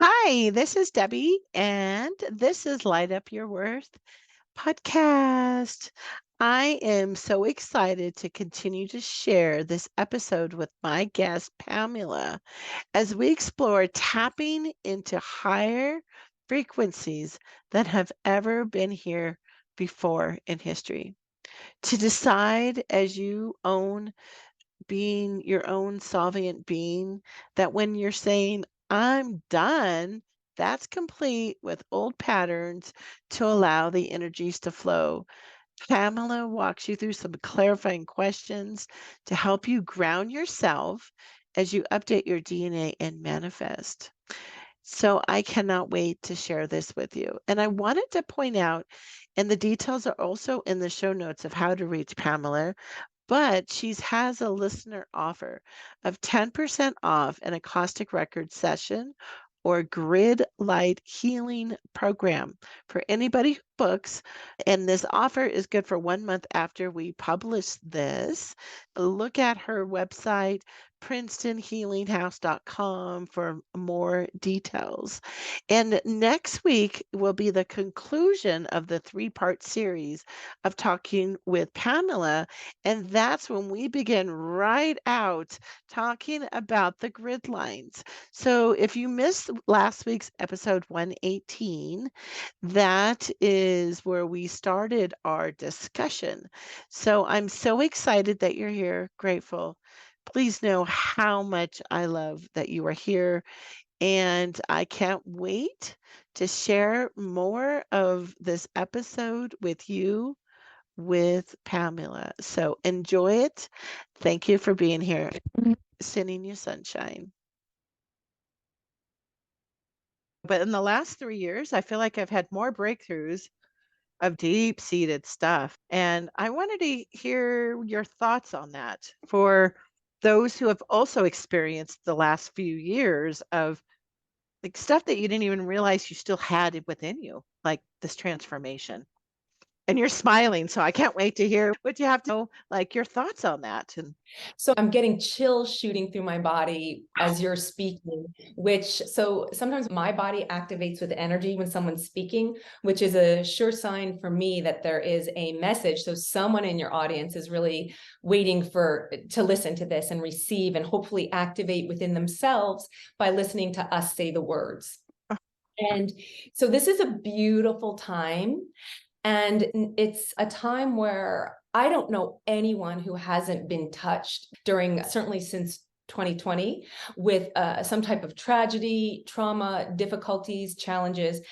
Hi, this is Debbie, and this is Light Up Your Worth podcast. I am so excited to continue to share this episode with my guest, Pamela, as we explore tapping into higher frequencies than have ever been here before in history. To decide as you own being your own solvent being, that when you're saying, I'm done, that's complete with old patterns to allow the energies to flow. Pamela walks you through some clarifying questions to help you ground yourself as you update your DNA and manifest. So I cannot wait to share this with you. And I wanted to point out, and the details are also in the show notes of how to reach Pamela, but she has a listener offer of 10% off an Akashic Records session or grid light healing program for anybody who books. And this offer is good for 1 month after we publish this. Look at her website, princetonhealinghouse.com, for more details. And next week will be the conclusion of the 3-part series of talking with Pamela. And that's when we begin right out talking about the grid lines. So if you missed last week's episode 118, that is where we started our discussion. So I'm so excited that you're here, grateful. Please know how much I love that you are here. And I can't wait to share more of this episode with you with Pamela. So enjoy it. Thank you for being here. Sending you sunshine. But in the last 3 years, I feel like I've had more breakthroughs of deep seated stuff. And I wanted to hear your thoughts on that for those who have also experienced the last few years of like stuff that you didn't even realize you still had it within you, like this transformation. And you're smiling, so I can't wait to hear what you have to know, like your thoughts on that. And So I'm getting chills shooting through my body as you're speaking, so sometimes my body activates with energy when someone's speaking, which is a sure sign for me that there is a message. So someone in your audience is really waiting to listen to this and receive and hopefully activate within themselves by listening to us say the words. And so this is a beautiful time. And it's a time where I don't know anyone who hasn't been touched certainly since 2020, with some type of tragedy, trauma, difficulties, challenges.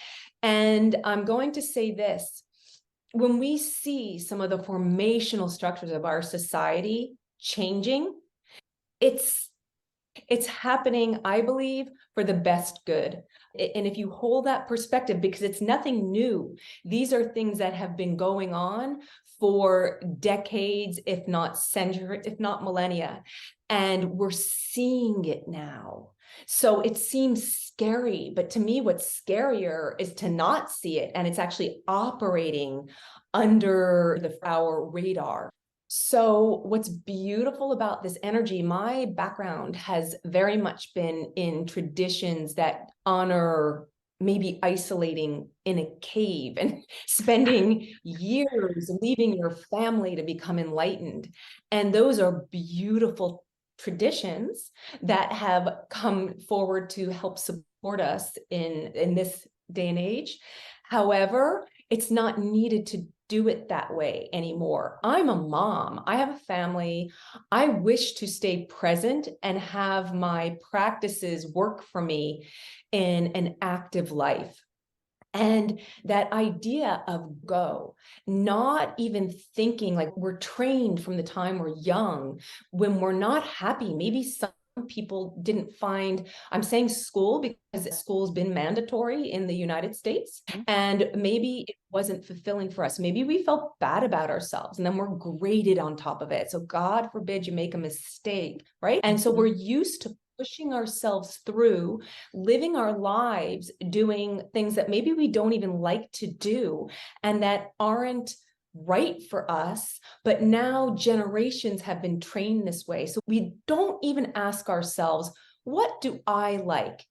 And I'm going to say this: when we see some of the formational structures of our society changing, it's happening, I believe, for the best good. And if you hold that perspective, because it's nothing new, these are things that have been going on for decades, if not centuries, if not millennia. And we're seeing it now. So it seems scary, but to me, what's scarier is to not see it. And it's actually operating under our radar. So what's beautiful about this energy, my background has very much been in traditions that honor maybe isolating in a cave and spending years leaving your family to become enlightened. And those are beautiful traditions that have come forward to help support us in this day and age. However, it's not needed to do it that way anymore. I'm a mom. I have a family. I wish to stay present and have my practices work for me in an active life. And that idea of go, not even thinking, like we're trained from the time we're young, when we're not happy, maybe some people didn't find, I'm saying school because school's been mandatory in the United States, and maybe it wasn't fulfilling for us. Maybe we felt bad about ourselves and then we're graded on top of it. So God forbid you make a mistake, right? And so we're used to pushing ourselves through, living our lives, doing things that maybe we don't even like to do and that aren't right for us, but now generations have been trained this way. So we don't even ask ourselves, what do I like?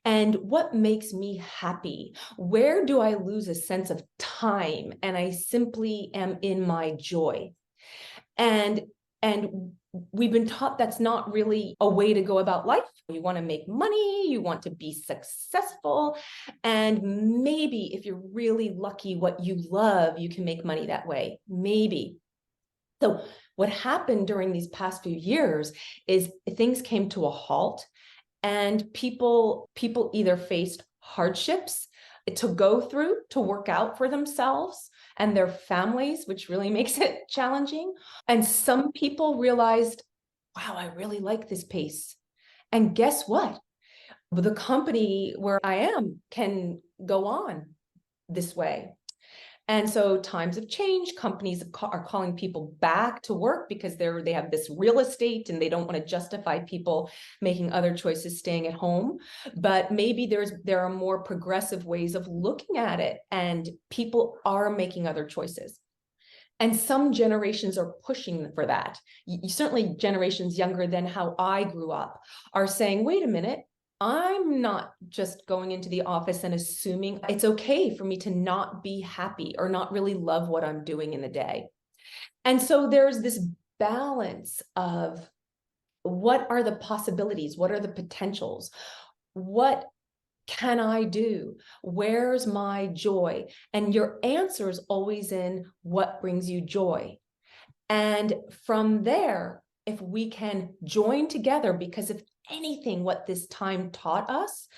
And what makes me happy? Where do I lose a sense of time and I simply am in my joy? And we've been taught that's not really a way to go about life. You want to make money, you want to be successful, and maybe if you're really lucky, what you love, you can make money that way. Maybe. So what happened during these past few years is things came to a halt, and people either faced hardships to go through to work out for themselves and their families, which really makes it challenging. And some people realized, wow, I really like this pace. And guess what? The company where I am can go on this way. And so times have changed. Companies are calling people back to work because they have this real estate and they don't want to justify people making other choices, staying at home. But maybe there are more progressive ways of looking at it, and people are making other choices. And some generations are pushing for that. Certainly generations younger than how I grew up are saying, wait a minute, I'm not just going into the office and assuming it's okay for me to not be happy or not really love what I'm doing in the day. And so there's this balance of what are the possibilities? What are the potentials? What can I do? Where's my joy? And your answer is always in what brings you joy. And from there, if we can join together, because if anything, what this time taught us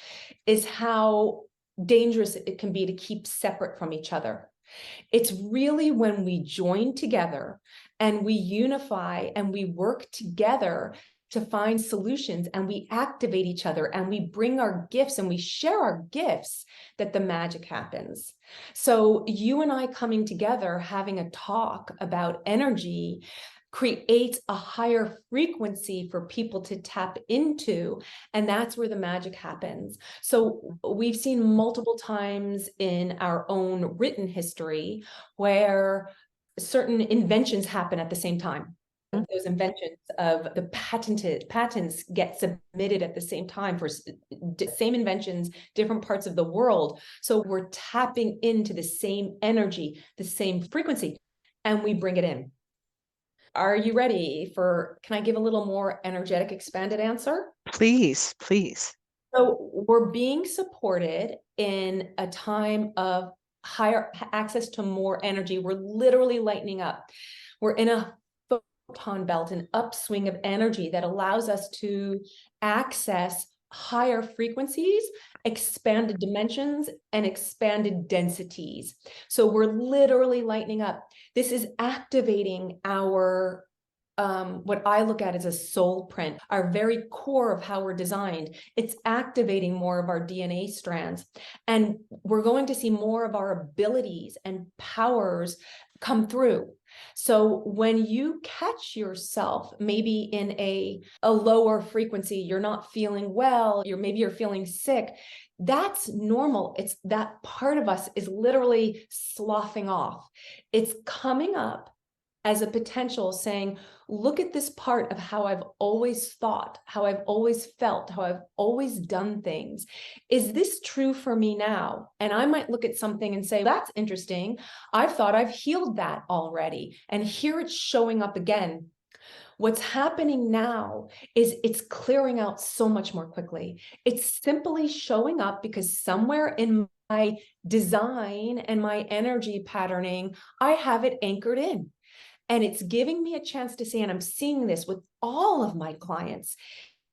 is how dangerous it can be to keep separate from each other. It's really when we join together and we unify and we work together to find solutions and we activate each other and we bring our gifts and we share our gifts that the magic happens. So you and I coming together, having a talk about energy creates a higher frequency for people to tap into, and that's where the magic happens. So we've seen multiple times in our own written history where certain inventions happen at the same time. Those inventions of the patents get submitted at the same time for same inventions, different parts of the world. So we're tapping into the same energy, the same frequency, and we bring it in. Are you ready can I give a little more energetic expanded answer? Please, please. So we're being supported in a time of higher access to more energy. We're literally lightening up. We're in a photon belt, an upswing of energy that allows us to access higher frequencies, expanded dimensions, and expanded densities. So we're literally lightening up. This is activating our what I look at as a soul print, our very core of how we're designed. It's activating more of our DNA strands. And we're going to see more of our abilities and powers come through. So when you catch yourself maybe in a lower frequency, you're not feeling well, maybe you're feeling sick, that's normal. It's that part of us is literally sloughing off. It's coming up as a potential saying, look at this part of how I've always thought, how I've always felt, how I've always done things. Is this true for me now? And I might look at something and say, that's interesting. I've thought I've healed that already. And here it's showing up again. What's happening now is it's clearing out so much more quickly. It's simply showing up because somewhere in my design and my energy patterning, I have it anchored in. And it's giving me a chance to say, and I'm seeing this with all of my clients,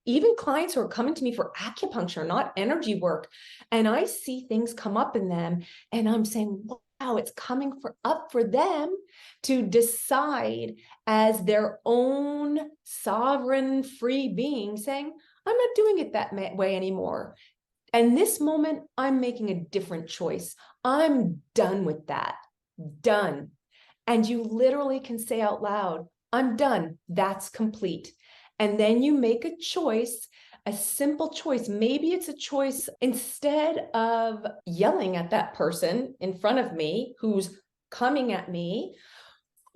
even clients who are coming to me for acupuncture, not energy work. And I see things come up in them and I'm saying, wow, it's coming up for them to decide as their own sovereign free being saying, I'm not doing it that way anymore. And this moment, I'm making a different choice. I'm done with that. Done. And you literally can say out loud, I'm done. That's complete. And then you make a choice, a simple choice. Maybe it's a choice instead of yelling at that person in front of me who's coming at me.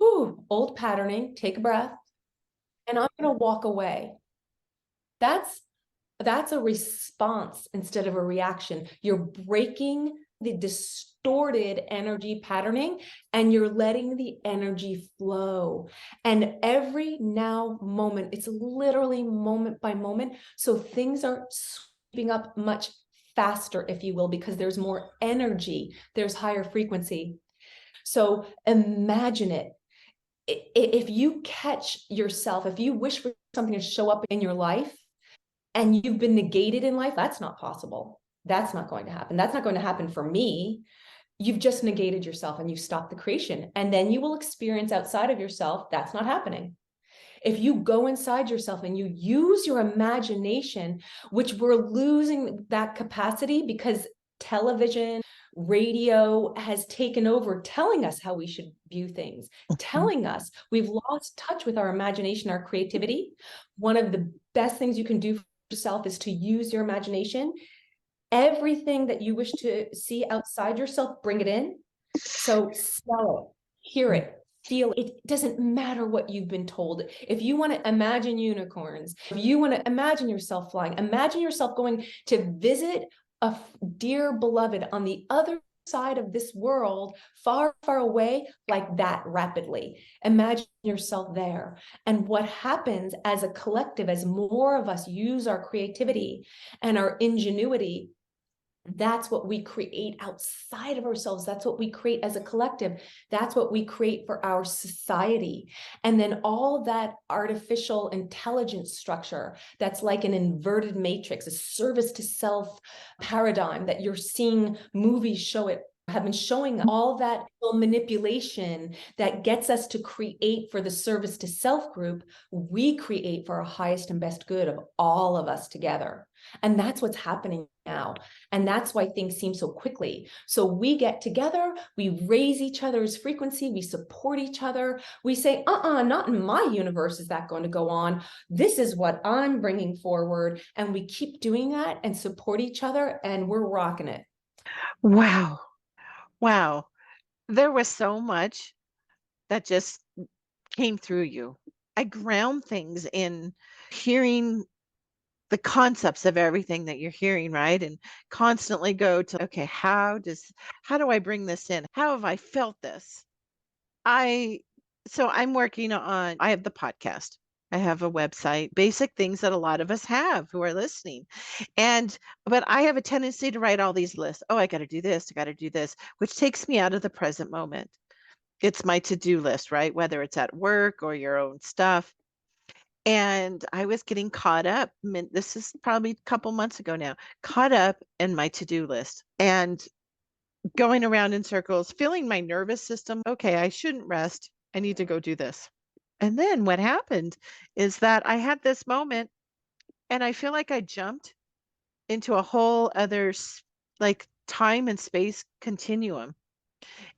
Old patterning, take a breath, and I'm going to walk away. That's That's a response instead of a reaction. You're breaking the distorted energy patterning and you're letting the energy flow. And every now moment, it's literally moment by moment. So things are sweeping up much faster, if you will, because there's more energy, there's higher frequency. So imagine it. If you catch yourself, if you wish for something to show up in your life, and you've been negated in life, that's not possible. That's not going to happen. That's not going to happen for me. You've just negated yourself and you stopped the creation. And then you will experience outside of yourself, that's not happening. If you go inside yourself and you use your imagination, which we're losing that capacity because television, radio has taken over telling us how we should view things, telling us we've lost touch with our imagination, our creativity. One of the best things you can do for yourself is to use your imagination. Everything that you wish to see outside yourself, bring it in. So smell it, hear it, feel it. It doesn't matter what you've been told. If you want to imagine unicorns, if you want to imagine yourself flying, imagine yourself going to visit a dear beloved on the other side of this world, far, far away, like that rapidly. Imagine yourself there. And what happens as a collective, as more of us use our creativity and our ingenuity, that's what we create outside of ourselves. That's what we create as a collective. That's what we create for our society. And then all that artificial intelligence structure that's like an inverted matrix, a service to self paradigm that you're seeing movies show it, have been showing all that manipulation that gets us to create for the service to self group, we create for our highest and best good of all of us together. And that's what's happening now. And that's why things seem so quickly. So we get together, we raise each other's frequency, we support each other. We say, not in my universe is that going to go on. This is what I'm bringing forward. And we keep doing that and support each other, and we're rocking it. Wow. Wow. There was so much that just came through you. I ground things in hearing the concepts of everything that you're hearing, right? And constantly go to, okay, how do I bring this in? How have I felt this? I so I'm working on I have the podcast. I have a website, basic things that a lot of us have who are listening. And but I have a tendency to write all these lists. Oh, I got to do this, I got to do this, which takes me out of the present moment. It's my to-do list, right? Whether it's at work or your own stuff. And I was getting caught up. This is probably a couple months ago now, caught up in my to-do list and going around in circles, feeling my nervous system. Okay, I shouldn't rest. I need to go do this. And then what happened is that I had this moment and I feel like I jumped into a whole other like time and space continuum.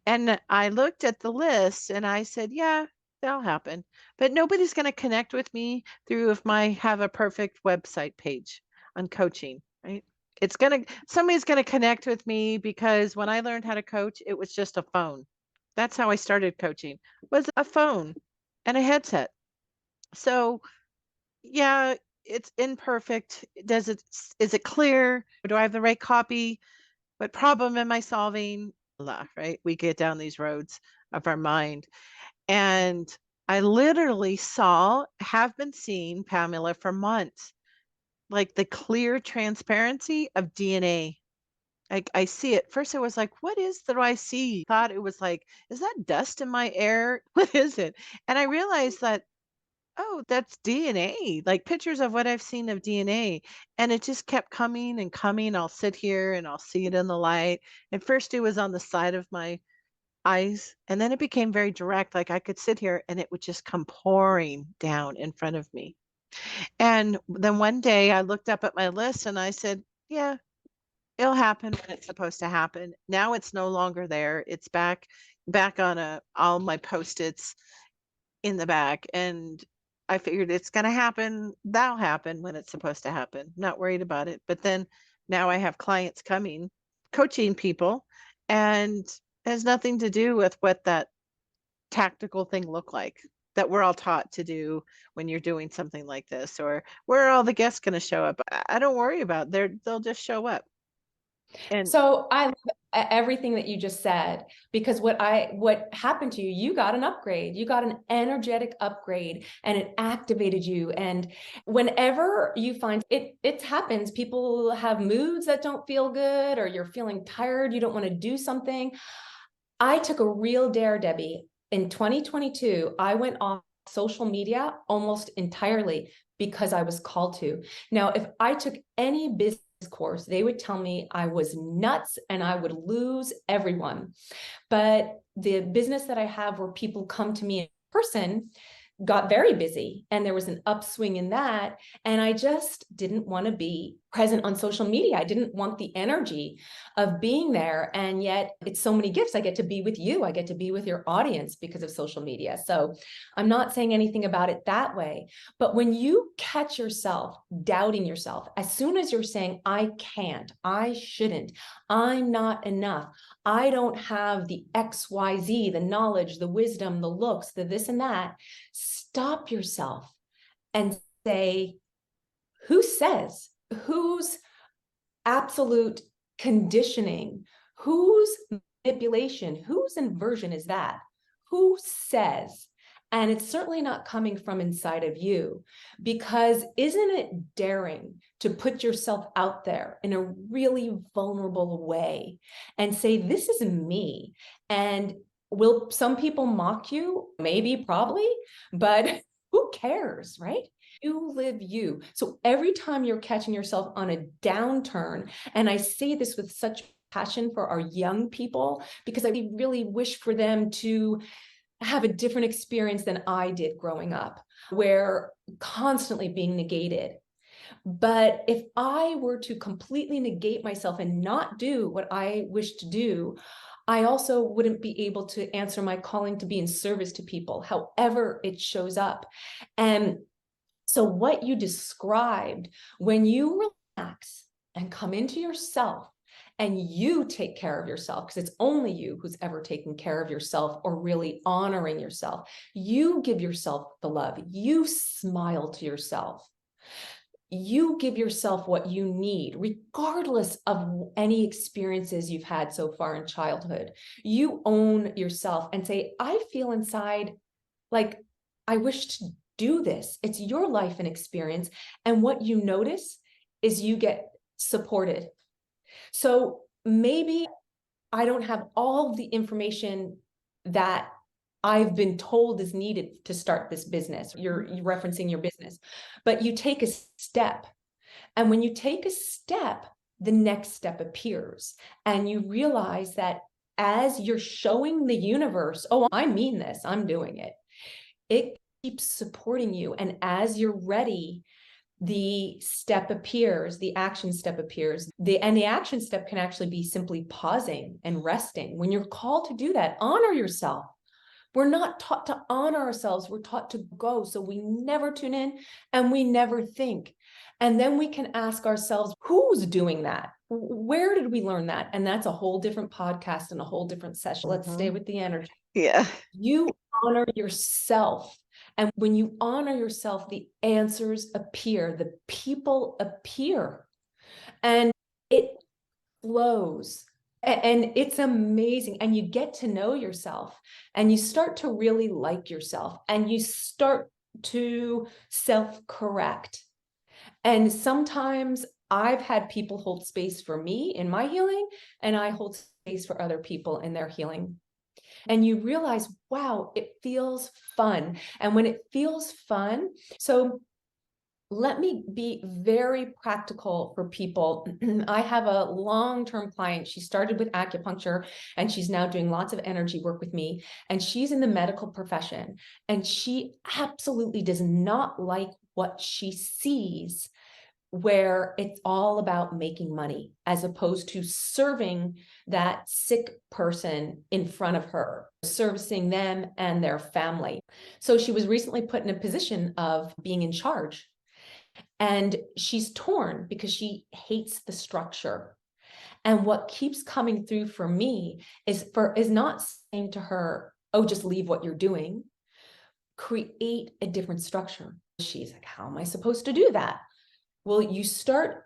And I looked at the list and I said, yeah, that'll happen. But nobody's going to connect with me through if I have a perfect website page on coaching, right? Somebody's going to connect with me because when I learned how to coach, it was just a phone. That's how I started coaching, was a phone and a headset. So, yeah, it's imperfect. Is it clear? Do I have the right copy? What problem am I solving? Right? We get down these roads of our mind. And I literally have been seeing Pamela for months, like the clear transparency of DNA. I see it. First, I was like, what is that I see? Thought it was like, is that dust in my air? What is it? And I realized that, oh, that's DNA, like pictures of what I've seen of DNA. And it just kept coming and coming. I'll sit here and I'll see it in the light. And first, it was on the side of my eyes. And then it became very direct. Like I could sit here and it would just come pouring down in front of me. And then one day I looked up at my list and I said, yeah, it'll happen when it's supposed to happen. Now it's no longer there. It's back on all my post-its in the back. And I figured it's gonna happen. That'll happen when it's supposed to happen. Not worried about it. But then now I have clients coming, coaching people, and it has nothing to do with what that tactical thing looked like. that we're all taught to do when you're doing something like this, or where are all the guests going to show up? I don't worry about they'll just show up. And So I love everything that you just said, because what happened to you, you got an upgrade, you got an energetic upgrade, and it activated you. And whenever you find it happens, people have moods that don't feel good, or you're feeling tired, you don't want to do something. I took a real dare, Debbie. In 2022, I went off social media almost entirely because I was called to. Now, if I took any business course, they would tell me I was nuts and I would lose everyone. But the business that I have, where people come to me in person, got very busy, and there was an upswing in that. And I just didn't want to be present on social media. I didn't want the energy of being there. And yet it's so many gifts. I get to be with you. I get to be with your audience because of social media. So I'm not saying anything about it that way. But when you catch yourself doubting yourself, as soon as you're saying, I can't, I shouldn't, I'm not enough, I don't have the XYZ, the knowledge, the wisdom, the looks, the this and that, stop yourself and say, who says? Whose absolute conditioning? Whose manipulation? Whose inversion is that? Who says? And it's certainly not coming from inside of you, because isn't it daring to put yourself out there in a really vulnerable way and say, this is me? And will some people mock you? Maybe, probably, but who cares, right? You live you. So every time you're catching yourself on a downturn, and I say this with such passion for our young people, because I really wish for them to have a different experience than I did growing up, where constantly being negated. But if I were to completely negate myself and not do what I wish to do, I also wouldn't be able to answer my calling to be in service to people, however it shows up. And so what you described, when you relax and come into yourself and you take care of yourself, because it's only you who's ever taken care of yourself or really honoring yourself. You give yourself the love. You smile to yourself. You give yourself what you need, regardless of any experiences you've had so far in childhood. You own yourself and say, I feel inside like I wish to do this. It's your life and experience. And what you notice is you get supported. So maybe I don't have all the information that I've been told is needed to start this business. You're referencing your business, but you take a step. And when you take a step, the next step appears. And you realize that as you're showing the universe, oh, I mean this, I'm doing it, it keeps supporting you. And as you're ready, the step appears, the action step appears. The action step can actually be simply pausing and resting. When you're called to do that, honor yourself. We're not taught to honor ourselves. We're taught to go. So we never tune in and we never think. And then we can ask ourselves, who's doing that? Where did we learn that? And that's a whole different podcast and a whole different session. Let's stay with the energy. yeah. You honor yourself. And when you honor yourself, the answers appear, the people appear, and it flows. And it's amazing. And you get to know yourself, and you start to really like yourself, and you start to self-correct. And sometimes I've had people hold space for me in my healing, and I hold space for other people in their healing. And you realize, wow, it feels fun. And when it feels fun, so let me be very practical for people. I have a long-term client. She started with acupuncture, and she's now doing lots of energy work with me. And she's in the medical profession, and she absolutely does not like what she sees, where it's all about making money as opposed to serving that sick person in front of her, servicing them and their family. So she was recently put in a position of being in charge, and she's torn because she hates the structure. And what keeps coming through for me is not saying to her, oh, just leave what you're doing, create a different structure. She's like, how am I supposed to do that? Well, you start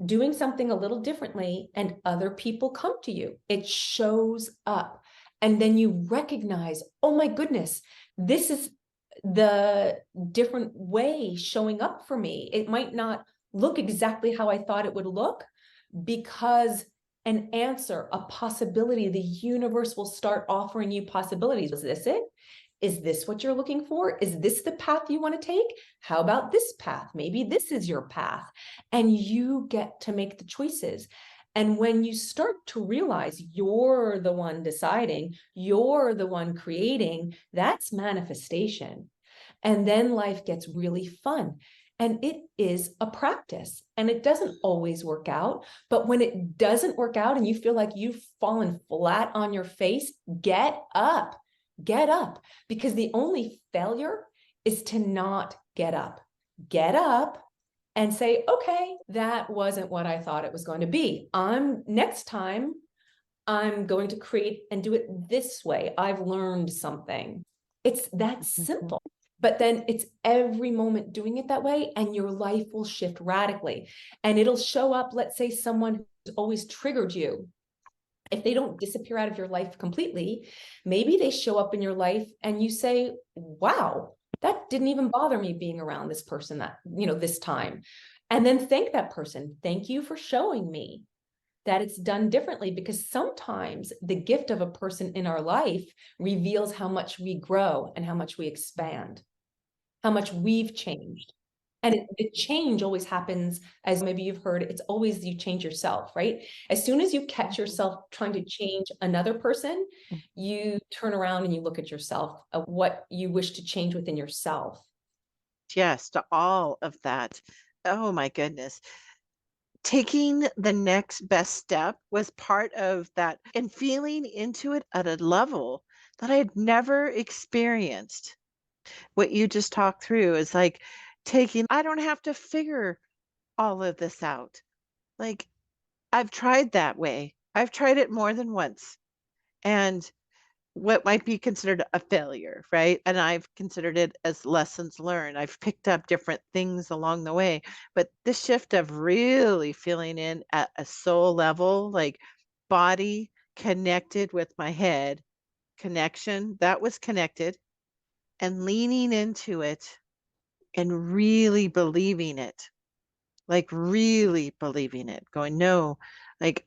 doing something a little differently and other people come to you. It shows up. And then you recognize, oh my goodness, this is the different way showing up for me. It might not look exactly how I thought it would look, because an answer, a possibility, the universe will start offering you possibilities. Is this it? Is this what you're looking for? Is this the path you want to take? How about this path? Maybe this is your path. And you get to make the choices. And when you start to realize you're the one deciding, you're the one creating, that's manifestation. And then life gets really fun. And it is a practice, and it doesn't always work out. But when it doesn't work out and you feel like you've fallen flat on your face, get up. Get up, because the only failure is to not get up. Get up and say, okay, that wasn't what I thought it was going to be. Next time, I'm going to create and do it this way. I've learned something. It's that simple. But then it's every moment doing it that way, and your life will shift radically. And it'll show up, let's say someone who's always triggered you. If they don't disappear out of your life completely, maybe they show up in your life and you say, wow, that didn't even bother me being around this person this time. And then thank that person. Thank you for showing me that it's done differently, because sometimes the gift of a person in our life reveals how much we grow and how much we expand, how much we've changed. And the change always happens, as maybe you've heard, it's always you change yourself, right? As soon as you catch yourself trying to change another person, you turn around and you look at yourself, what you wish to change within yourself. Yes, to all of that. Oh my goodness. Taking the next best step was part of that, and feeling into it at a level that I had never experienced. What you just talked through is like I don't have to figure all of this out. Like, I've tried that way. I've tried it more than once. And what might be considered a failure, right? And I've considered it as lessons learned. I've picked up different things along the way. But this shift of really feeling in at a soul level, like body connected with my head, connection that was connected, and leaning into it and really believing it, like really believing it, going, no, like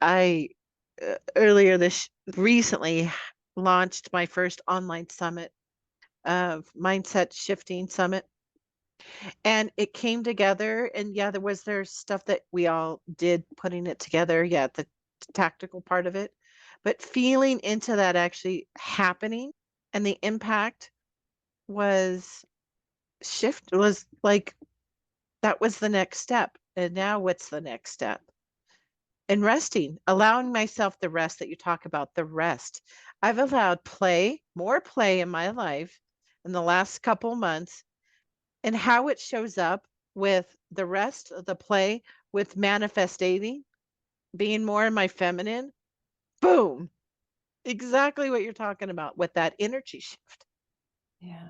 earlier this recently launched my first online summit of mindset shifting summit, and it came together, and yeah, there's stuff that we all did putting it together, yeah, the tactical part of it, but feeling into that actually happening, and the impact was was like that was the next step. And now what's the next step? And resting, allowing myself the rest that you talk about, the rest. I've allowed more play in my life in the last couple months, and how it shows up with the rest of the play, with manifesting, being more in my feminine. Boom. Exactly what you're talking about with that energy shift. Yeah.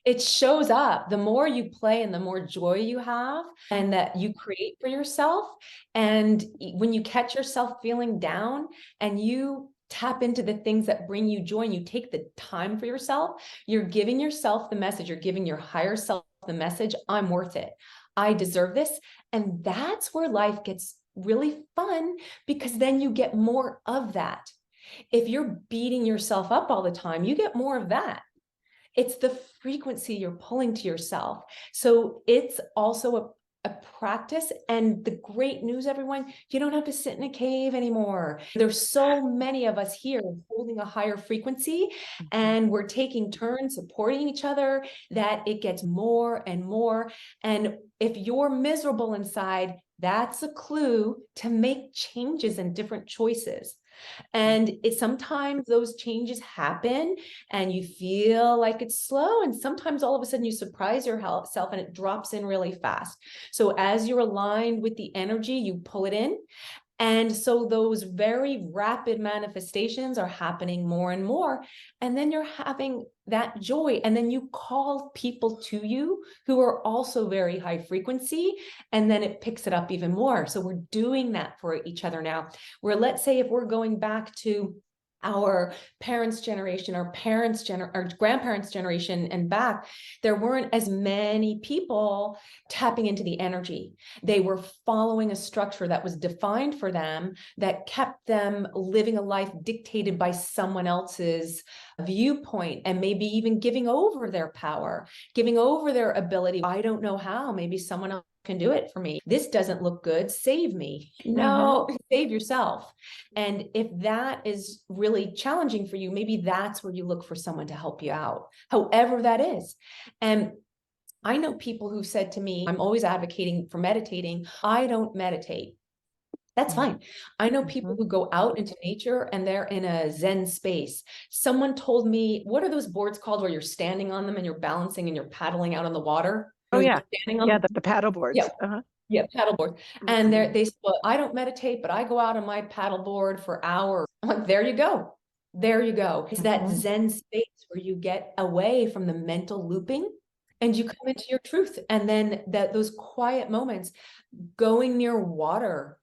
It shows up the more you play and the more joy you have and that you create for yourself. And when you catch yourself feeling down and you tap into the things that bring you joy and you take the time for yourself, you're giving yourself the message, you're giving your higher self the message, I'm worth it. I deserve this. And that's where life gets really fun, because then you get more of that. If you're beating yourself up all the time, you get more of that. It's the frequency you're pulling to yourself. So it's also a practice. And the great news, everyone, you don't have to sit in a cave anymore. There's so many of us here holding a higher frequency, and we're taking turns supporting each other, that it gets more and more. And if you're miserable inside, that's a clue to make changes and different choices. And sometimes those changes happen and you feel like it's slow. And sometimes all of a sudden you surprise yourself and it drops in really fast. So as you're aligned with the energy, you pull it in. And so those very rapid manifestations are happening more and more. And then you're having that joy. And then you call people to you who are also very high frequency. And then it picks it up even more. So we're doing that for each other now. Where let's say if we're going back to our parents' generation, our grandparents' generation and back, there weren't as many people tapping into the energy. They were following a structure that was defined for them, that kept them living a life dictated by someone else's viewpoint, and maybe even giving over their power, giving over their ability. I don't know how, maybe someone else can do it for me. This doesn't look good. Save me. No, save yourself. And if that is really challenging for you, maybe that's where you look for someone to help you out, however that is. And I know people who said to me, I'm always advocating for meditating. I don't meditate. That's fine. I know people who go out into nature and they're in a Zen space. Someone told me, what are those boards called where you're standing on them and you're balancing and you're paddling out on the water? Oh, You're yeah. standing on Yeah, them? the paddle Yeah. boards. Yeah, paddleboard. And they said, well, I don't meditate, but I go out on my paddleboard for hours. I'm like, there you go. There you go. It's that Zen space where you get away from the mental looping and you come into your truth. And then those quiet moments, going near water,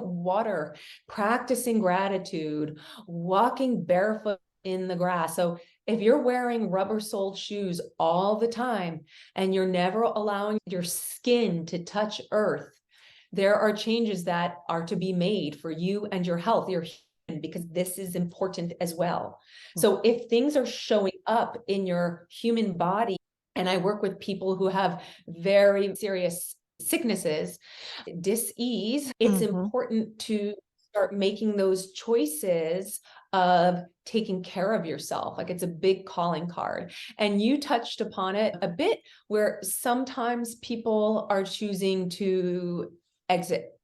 practicing gratitude, walking barefoot in the grass. So if you're wearing rubber-soled shoes all the time and you're never allowing your skin to touch earth, there are changes that are to be made for you and your health, your human, because this is important as well. So if things are showing up in your human body, and I work with people who have very serious sicknesses, dis-ease, it's important to start making those choices of taking care of yourself. Like, it's a big calling card. And you touched upon it a bit, where sometimes people are choosing to exit.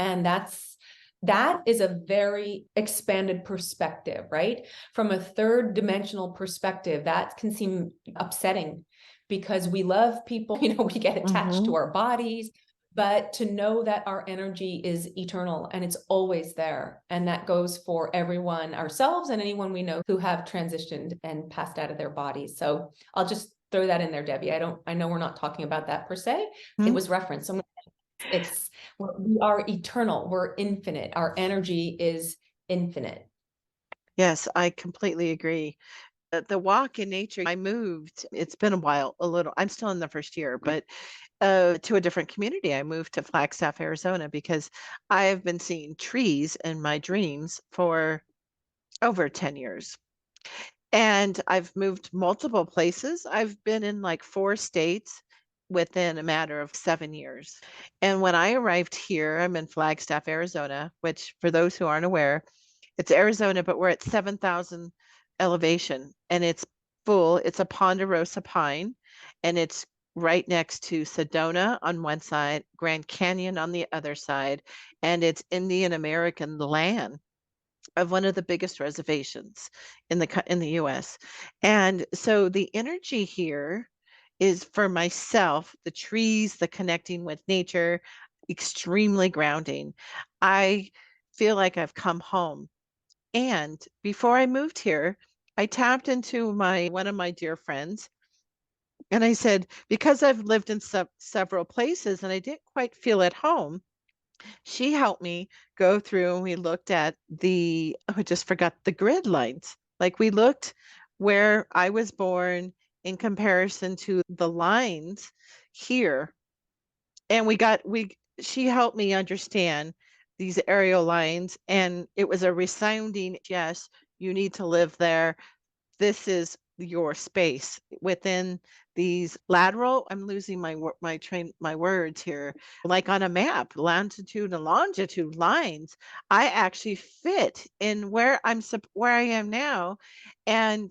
And that is a very expanded perspective, right? From a third dimensional perspective, that can seem upsetting because we love people, we get attached to our bodies, but to know that our energy is eternal and it's always there. And that goes for everyone, ourselves and anyone we know who have transitioned and passed out of their bodies. So I'll just throw that in there, Debbie. I know we're not talking about that per se. It was referenced. So we are eternal. We're infinite. Our energy is infinite. Yes, I completely agree. The walk in nature, I moved, it's been a while, a little, I'm still in the first year, but to a different community. I moved to Flagstaff, Arizona, because I have been seeing trees in my dreams for over 10 years. And I've moved multiple places. I've been in like 4 states within a matter of 7 years. And when I arrived here, I'm in Flagstaff, Arizona, which for those who aren't aware, it's Arizona, but we're at 7,000 elevation and it's full. It's a ponderosa pine and it's right next to Sedona on one side, Grand Canyon on the other side, and it's Indian American land of one of the biggest reservations in the US. And so the energy here is for myself, the trees, the connecting with nature, extremely grounding. I feel like I've come home. And before I moved here, I tapped into my one of my dear friends and I said, because I've lived in several places and I didn't quite feel at home, she helped me go through and we looked at I just forgot the grid lines. Like we looked where I was born in comparison to the lines here. And she helped me understand these aerial lines. And it was a resounding, yes, you need to live there. This is your space within these lateral. I'm losing my words here. Like on a map, longitude and longitude lines. I actually fit in where I am now, and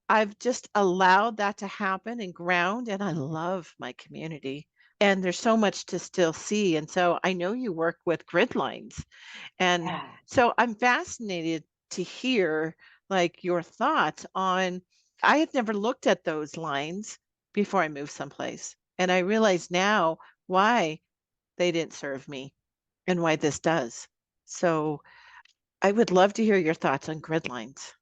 I've just allowed that to happen and ground. And I love my community. And there's so much to still see. And so I know you work with grid lines. And so I'm fascinated to hear like your thoughts on I had never looked at those lines before I moved someplace. And I realize now why they didn't serve me and why this does. So I would love to hear your thoughts on grid lines.